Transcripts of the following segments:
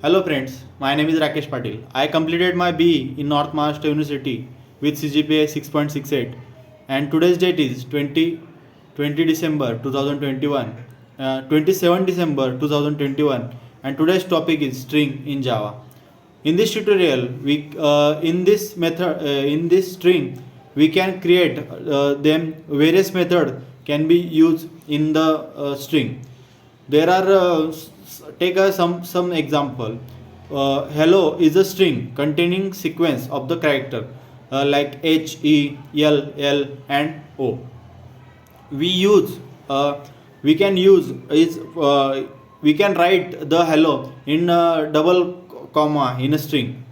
Hello friends, my name is Rakesh Patil. I completed my BE in North Maharashtra University with CGPA 6.68 and today's date is 20 December 2021, 27 December 2021 and today's topic is string in Java. In this tutorial, in this string we can create them various method can be used in the string. There are take a some example. Hello is a string containing sequence of the character like H, E, L, L and O. We use we can use is we can write the hello in a double comma in a string.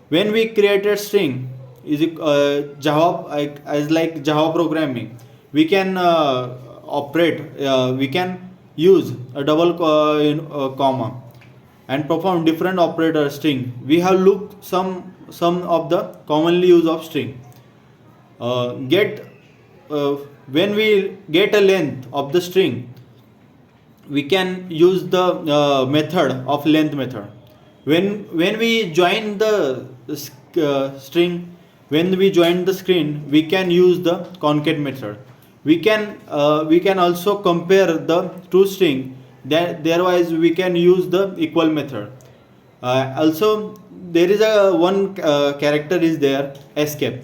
When we created string is Java as like Java programming, we can operate we can use a double comma and perform different operator string. We have looked some of the commonly used of string. Get When we get a length of the string, we can use the method of length method. When we join the string, when we join the screen, we can use the concate method. We can also compare the two string. Therewise, we can use the equal method. Also, there is a one character is there escape.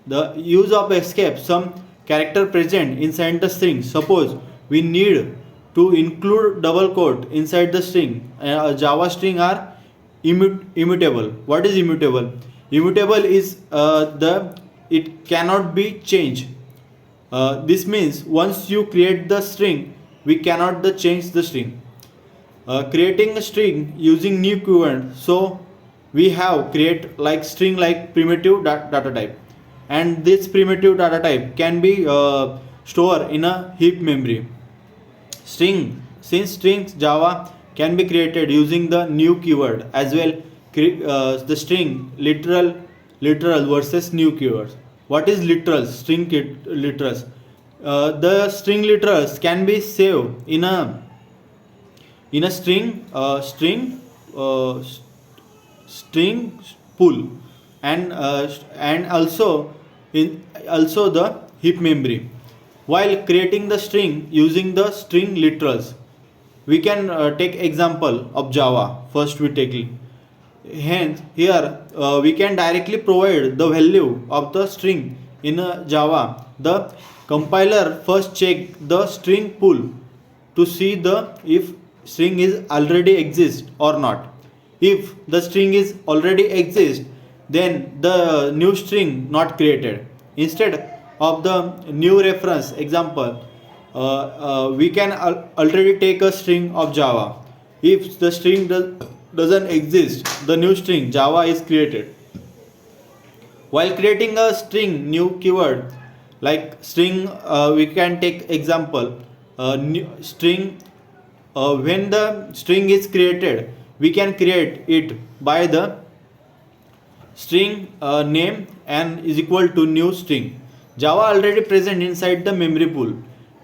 The use of escape some character present inside the string. Suppose we need to include double quote inside the string. Java string are immutable. What is immutable? Immutable is the it cannot be changed. This means once you create the string, we cannot change the string. Creating a string using new keyword. So we have create like string like primitive data type, and this primitive data type can be stored in a heap memory. String Since strings Java can be created using the new keyword as well. The string literal versus new keywords. What is literals? Literals. The string literals can be saved in a uh, string pool, and also the heap memory. While creating the string using the string literals, we can take example of Java. First we take it. Hence here we can directly provide the value of the string in Java. The compiler first check the string pool to see the if string is already exist or not. If the string is already exist, then the new string not created. Instead of the new reference example, we can already take a string of Java. If the string doesn't exist, the new string Java is created. While creating a string new keyword like string, we can take example new string. When the string is created, we can create it by the string name and is equal to new string. Java already present inside the memory pool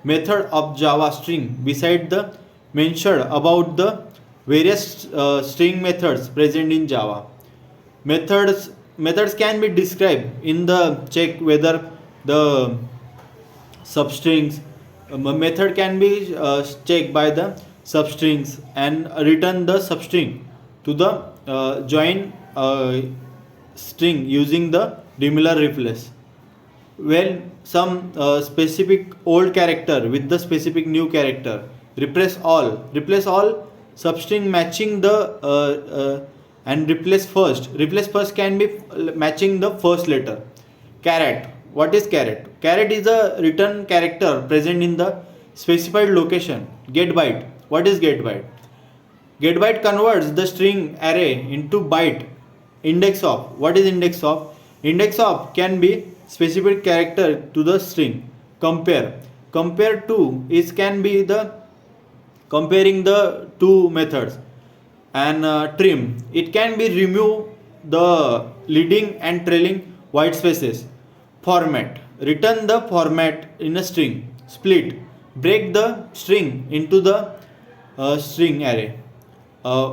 method of Java string beside the mentioned about the various string methods present in Java. Methods can be described in the check whether the substrings method can be checked by the substrings and return the substring to the join string using the similar replace. When some specific old character with the specific new character, replace all substring matching the and replace first can be matching the first letter. Caret. What is caret? Caret is a return character present in the specified location. Get byte. What is get byte? Get byte converts the string array into byte. Index of. What is index of? Index of can be specific character to the string. Compare. Compare to is can be the comparing the two methods. And trim. It can be remove the leading and trailing white spaces. Format. Return the format in a string. Split. Break the string into the string array.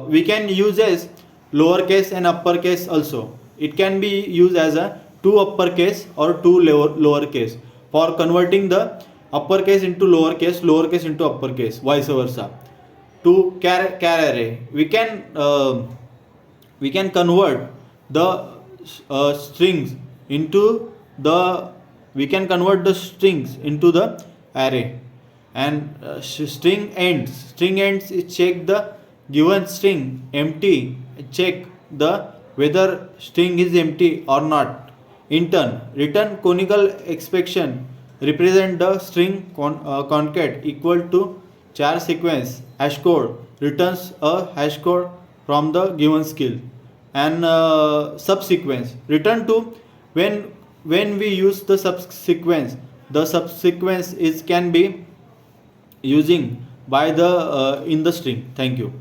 We can use as lowercase and uppercase also. It can be used as a two uppercase or two lowercase for converting the uppercase into lowercase, lowercase into uppercase, vice versa. To char array, we can convert the strings into the we can convert the strings into the array. And string ends is check the given string empty, check the whether string is empty or not. In turn, return conical expression represent the string concat equal to char sequence hash code returns a hash code from the given skill. And subsequence return to when we use the subsequence is can be using by the in the string. Thank you.